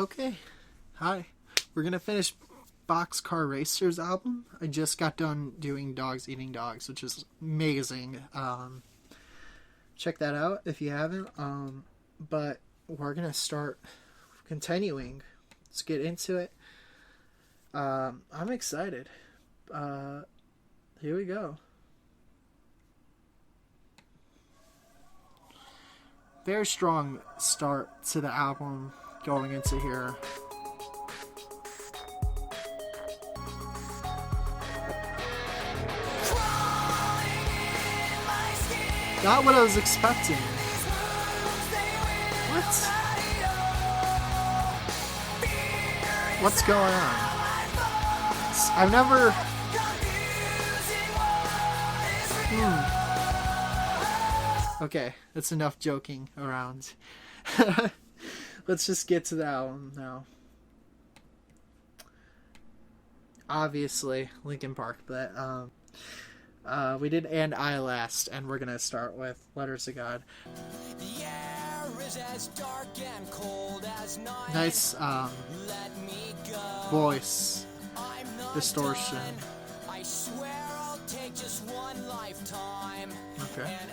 Okay, hi. We're gonna finish Boxcar Racer's album. I just got done doing Dogs Eating Dogs, which is amazing. Check that out if you haven't. But we're gonna start continuing. Let's get into it. I'm excited. Here we go. Very strong start to the album going into here. Not what I was expecting. What's going on? I've never... Okay, that's enough joking around. Let's just get to the album now. Obviously, Linkin Park, but we did And I Last, and we're gonna start with Letters to God. The air is as dark and cold as night. Nice voice distortion. I swear I'll take just one lifetime. Okay. And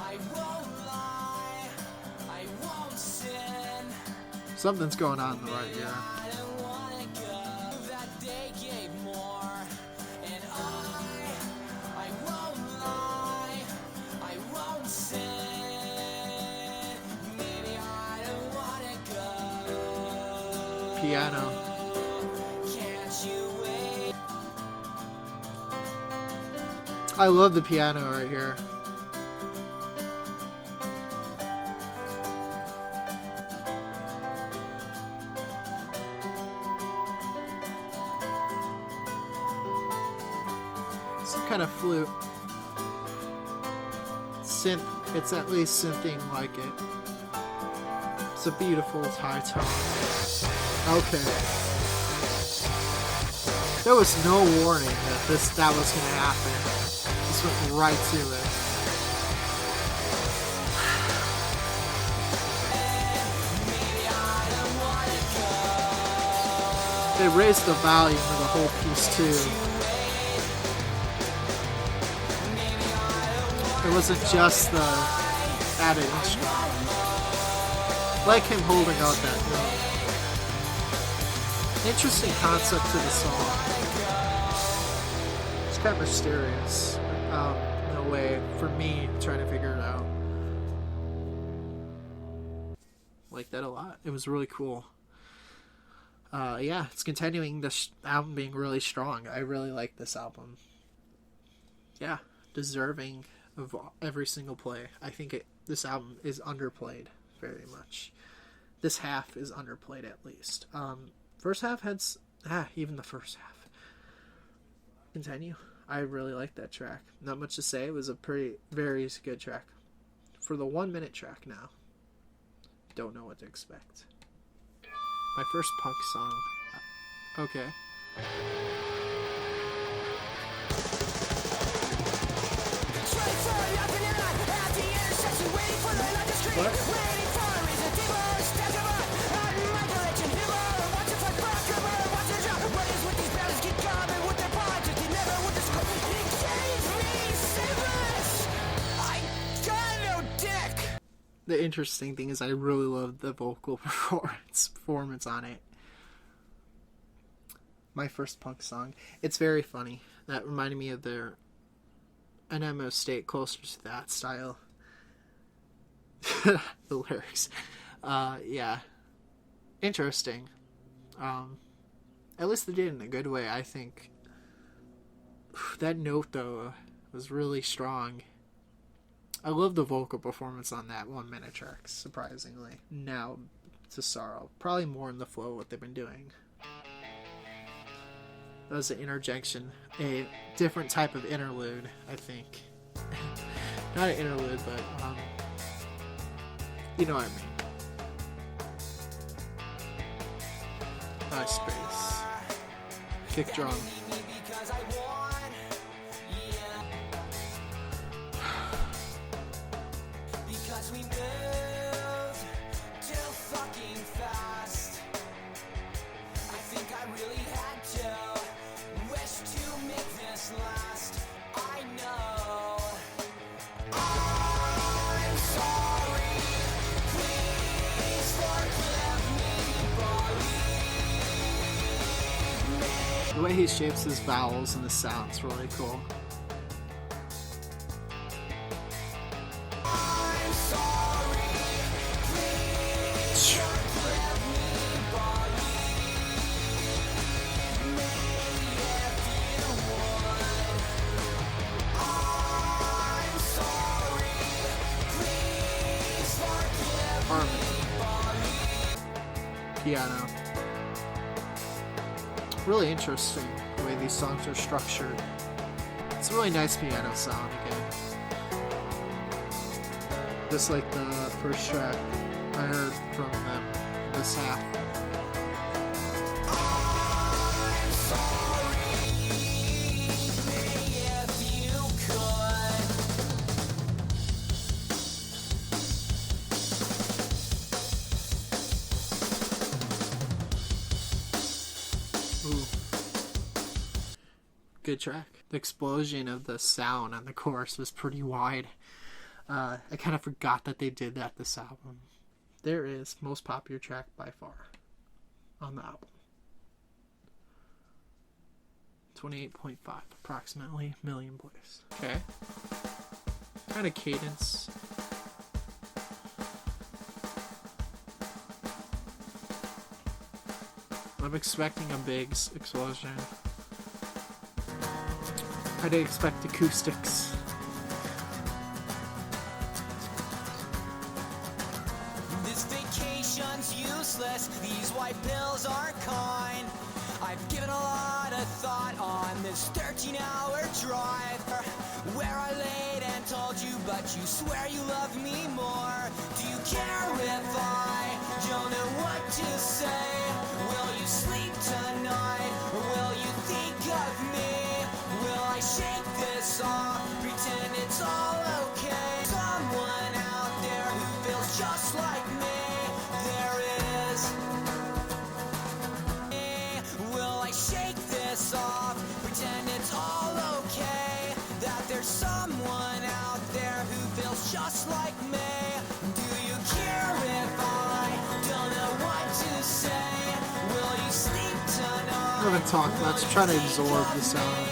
I won't lie, I won't sin. Something's going on right here. Piano. I love the piano right here. Some kind of flute. Synth. It's at least something like it. It's a beautiful high tone. Okay. There was no warning that that was going to happen. Just went right to it. They raised the volume of the whole piece too. It wasn't just the added instrument. Like him holding out that note. Interesting concept to the song. It's kind of mysterious in a way for me trying to figure it out. Like that a lot. It was really cool. Yeah, it's continuing this album being really strong. I really like this album. Yeah, deserving of every single play. I think this album is underplayed very much. This half is underplayed at least. First half had... even the first half. Continue. I really like that track. Not much to say. It was a very good track. For the 1 minute track now. Don't know what to expect. My first punk song. Okay. What? The interesting thing is I really love the vocal performance on it. My first punk song. It's very funny. That reminded me of their NMO State, closer to that style. The lyrics. Yeah. Interesting. At least they did it in a good way, I think. That note, though, was really strong. I love the vocal performance on that 1 minute track, surprisingly. Now to Sorrow. Probably more in the flow of what they've been doing. That was an interjection. A different type of interlude, I think. Not an interlude, but you know what I mean. Nice space. Kick drum. we move too fucking fast. The way he shapes his vowels and the sound's really cool. Piano. Really interesting the way these songs are structured. It's a really nice piano sound again. Just like the first track I heard from them this half. Good track. The explosion of the sound on the chorus was pretty wide. I kind of forgot that they did that this album. There is most popular track by far on the album. 28.5 approximately million plays. Okay. Kind of cadence. I'm expecting a big explosion. I didn't expect acoustics. This vacation's useless, these white pills aren't kind. I've given a lot of thought on this 13-hour drive. Where I laid and told you, but you swear you love me more. Do you care if I don't know what to say? Will you sleep tonight, or will you think of me? Will I shake this off, pretend it's all okay? Someone out there who feels just like me, there is. Will I shake this off, pretend it's all okay? That there's someone out there who feels just like me. Do you care if I don't know what to say? Will you sleep tonight? I'm gonna talk much, try to absorb the sound.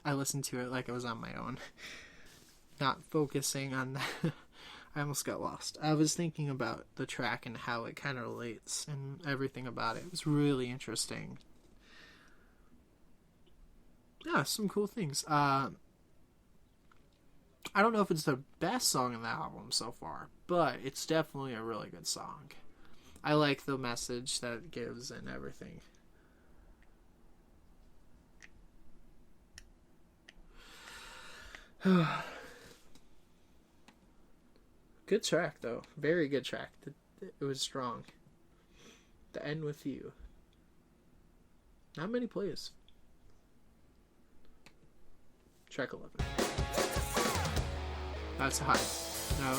I listened to it like I was on my own, not focusing on that. I almost got lost. I was thinking about the track and how it kind of relates and everything about it. It was really interesting. Yeah, some cool things. I don't know if it's the best song in the album so far, but it's definitely a really good song. I like the message that it gives and everything. Good track, though. Very good track. It was strong. The End With You. Not many plays. Track 11. That's high. No.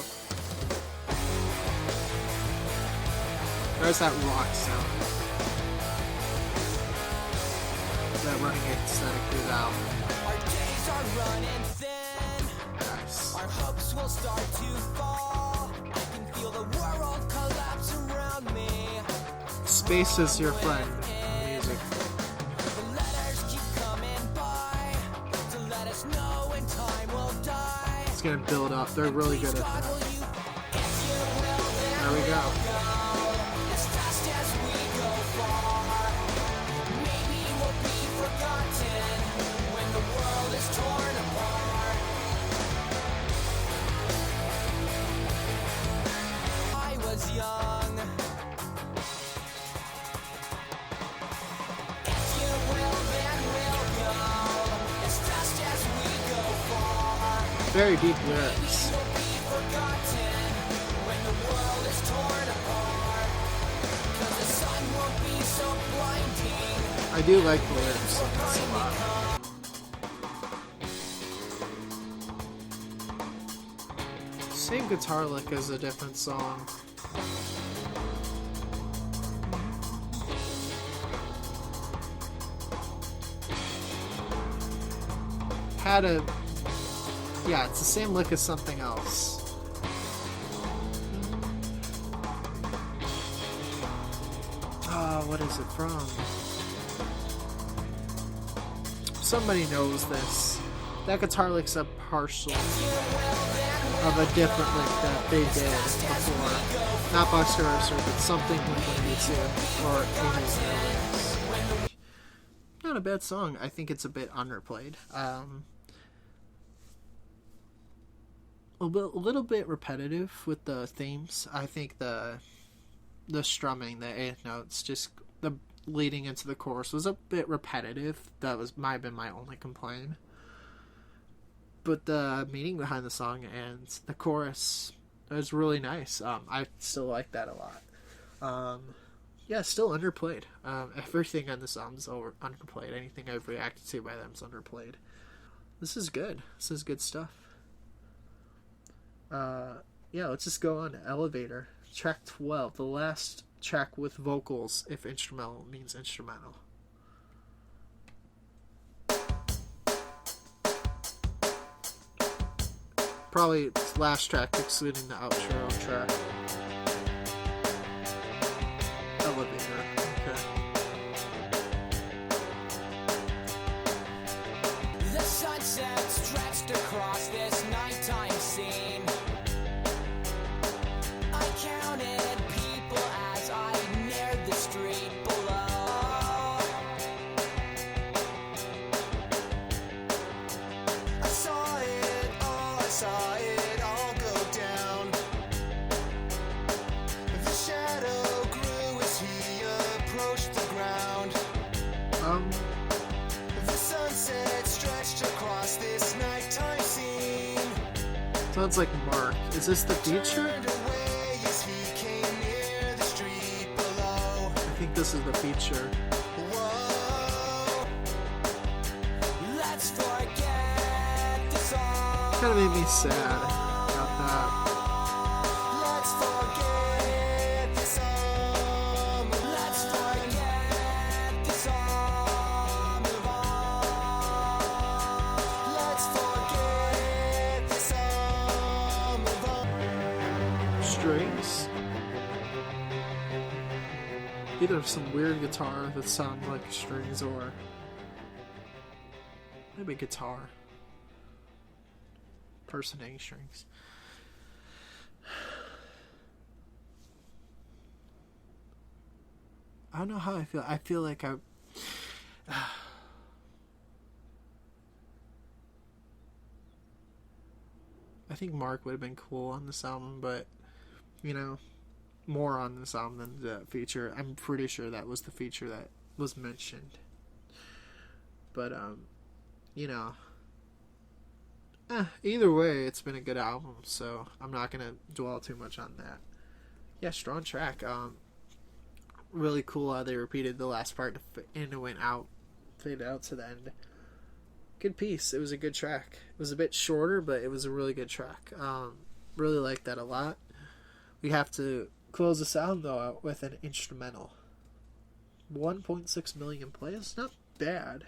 There's that rock sound. That running aesthetic through the album. Our days are running thin. Nice. Our hopes will start to fall. I can feel the world collapse around me. Space is your friend. Music. The letters keep coming by to let us know when time will die. It's gonna build up. They're really good at that. There we go. As fast as we go far, maybe we'll be forgotten when the world is torn apart. I was young. If you will, then we'll go. As fast as we go far, Very deep lyrics. we'll be forgotten when the world is torn apart. 'Cause the sun won't be so blinding. I do like the lyrics on this a lot. Same guitar lick as a different song. had a... Yeah, it's the same lick as something else. What is it from? Somebody knows this. That guitar lick's a partial of a different lick that they did before. Not Buster Urser, but something with or Angels and Airwaves. Not a bad song. I think it's a bit underplayed. A little bit repetitive with the themes. I think the strumming, the eighth notes, just the leading into the chorus was a bit repetitive. That might have been my only complaint. But the meaning behind the song and the chorus was really nice. I still like that a lot. Yeah, still underplayed. Everything on the song is underplayed. Anything I've reacted to by them is underplayed. This is good. This is good stuff. Yeah, let's just go on to Elevator. Track 12, the last track with vocals, if instrumental means instrumental. Probably its last track, excluding the outro track. Elevator, okay. The sunset stretched across this nighttime scene. I counted people as I neared the street below. I saw it all go down. The shadow grew as he approached the ground. The sunset stretched across this nighttime scene. Sounds like Mark. Is this the feature? I think this is the feature. Let's forget this all. Kind of made me sad about that. Let's forget this all. Let's forget this all. Move on. Let's forget this all. Move on. Strings. Either some weird guitar that sounds like strings or maybe guitar impersonating strings. I don't know how I feel. I feel like I think Mark would have been cool on this album, but you know, more on this album than the feature. I'm pretty sure that was the feature that was mentioned. But you know, either way, it's been a good album, so I'm not gonna dwell too much on that. Yeah, strong track. Really cool how they repeated the last part and it went out, faded out to the end. Good piece. It was a good track. It was a bit shorter, but it was a really good track. Really liked that a lot. We have to close this out though out with an instrumental. 1.6 million plays. Not bad.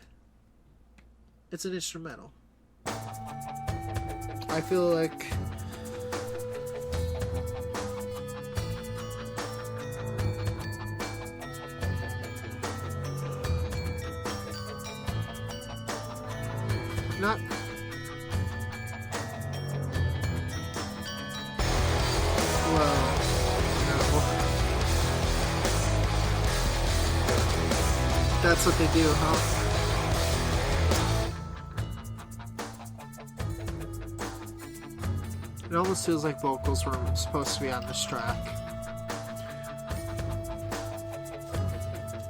It's an instrumental. I feel like not well, no. That's what they do, huh? It almost feels like vocals were supposed to be on this track.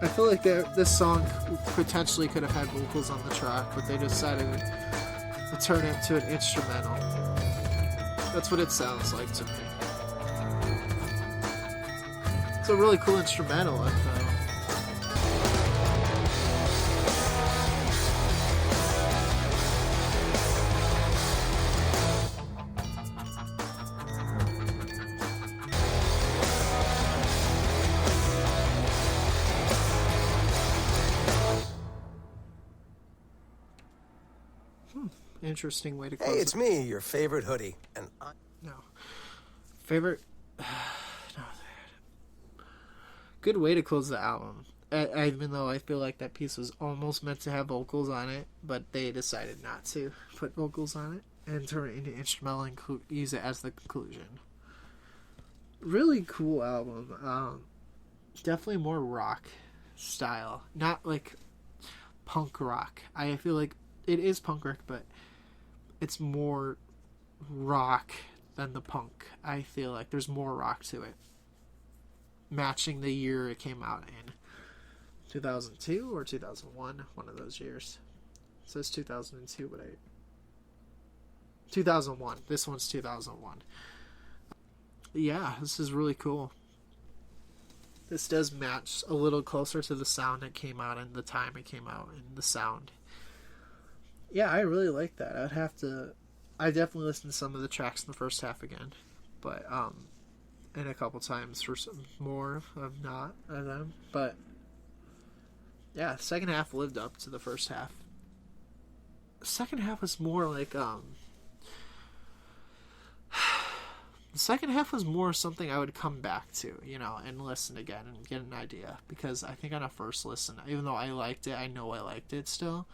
I feel like this song potentially could have had vocals on the track, but they decided to turn it to an instrumental. That's what it sounds like to me. It's a really cool instrumental, I thought. Interesting way to Hey, close it's it. me, your favorite hoodie. And No. Favorite... no. Good way to close the album. Even though I feel like that piece was almost meant to have vocals on it, but they decided not to put vocals on it and turn it into instrumental and use it as the conclusion. Really cool album. Definitely more rock style, not like punk rock. I feel like it is punk rock, but it's more rock than the punk. I feel like there's more rock to it, matching the year it came out in. 2002 or 2001, one of those years. It says 2002, but 2001. This one's 2001. Yeah, this is really cool. This does match a little closer to the sound that came out and the time it came out and the sound. Yeah, I really like that. I definitely listened to some of the tracks in the first half again, but and a couple times for some more of not of them, but yeah, the second half lived up to the first half. The second half was more like the second half was more something I would come back to, and listen again and get an idea. Because I think on a first listen, even though I liked it, I know I liked it still,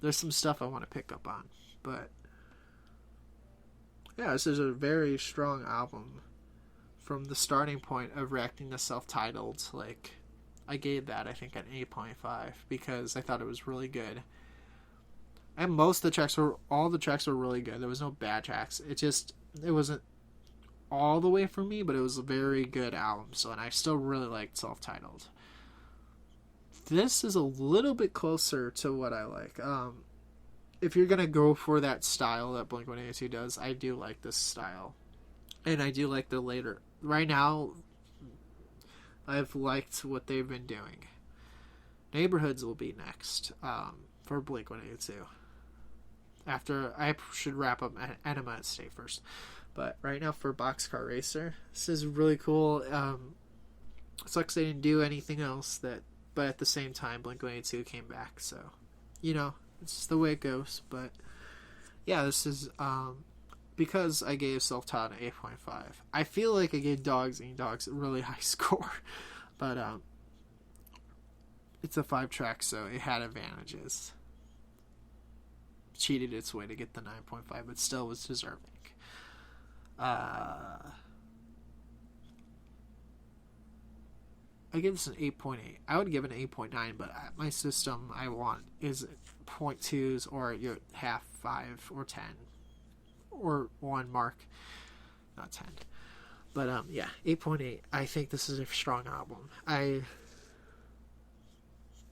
there's some stuff I want to pick up on. But yeah, this is a very strong album. From the starting point of reacting to self-titled, like, I gave that, I think, an 8.5 because I thought it was really good. And all the tracks were really good. There was no bad tracks. It wasn't all the way for me, but it was a very good album. And I still really liked self-titled. This is a little bit closer to what I like. If you're gonna go for that style that Blink-182 does, I do like this style, and I do like the later. Right now, I've liked what they've been doing. Neighborhoods will be next for Blink-182. After, I should wrap up Enema at State first. But right now for Boxcar Racer, this is really cool. It sucks they didn't do anything else, but at the same time, Blink-182 came back. So, it's just the way it goes. But yeah, this is... because I gave Self-Taught an 8.5. I feel like I gave Dogs Eating Dogs a really high score. But it's a 5-track, so it had advantages. Cheated its way to get the 9.5, but still was deserving. I give this an 8.8. I would give it an 8.9, but my system I want is 0.2s or your half 5 or 10. Or 1 mark, not 10. But yeah, 8.8. I think this is a strong album. I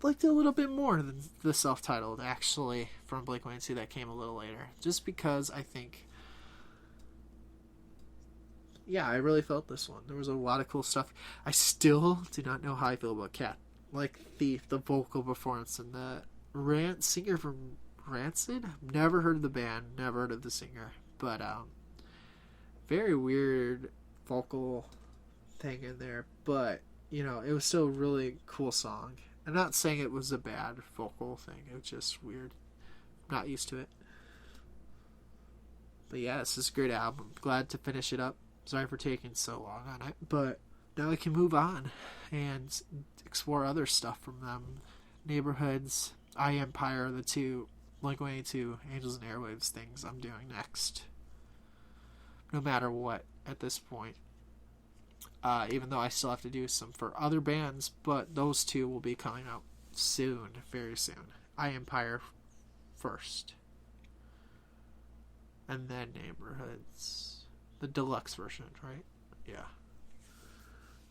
liked it a little bit more than the self-titled, actually, from Blink-182 that came a little later. Just because I think, yeah, I really felt this one. There was a lot of cool stuff. I still do not know how I feel about Cat. Like Thief, the vocal performance, and the singer from Rancid. Never heard of the band, never heard of the singer. But very weird vocal thing in there, but it was still a really cool song. I'm not saying it was a bad vocal thing, it was just weird. I'm not used to it. But yeah, this is a great album. Glad to finish it up. Sorry for taking so long on it, but now I can move on and explore other stuff from them. Neighborhoods, I Empire, the two Blink-182 Angels and Airwaves things I'm doing next. No matter what at this point. Even though I still have to do some for other bands, but those two will be coming out soon, very soon. I Empire first. And then Neighborhoods. The deluxe version, right? Yeah.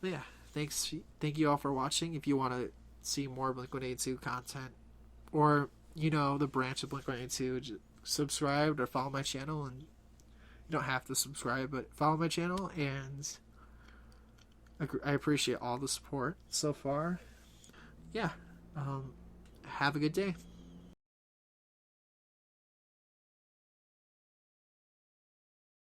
But yeah, thank you all for watching. If you want to see more Blink-182 content, or the branch of Blink-182, subscribe or follow my channel. And you don't have to subscribe, but follow my channel, and I appreciate all the support so far. Yeah, have a good day.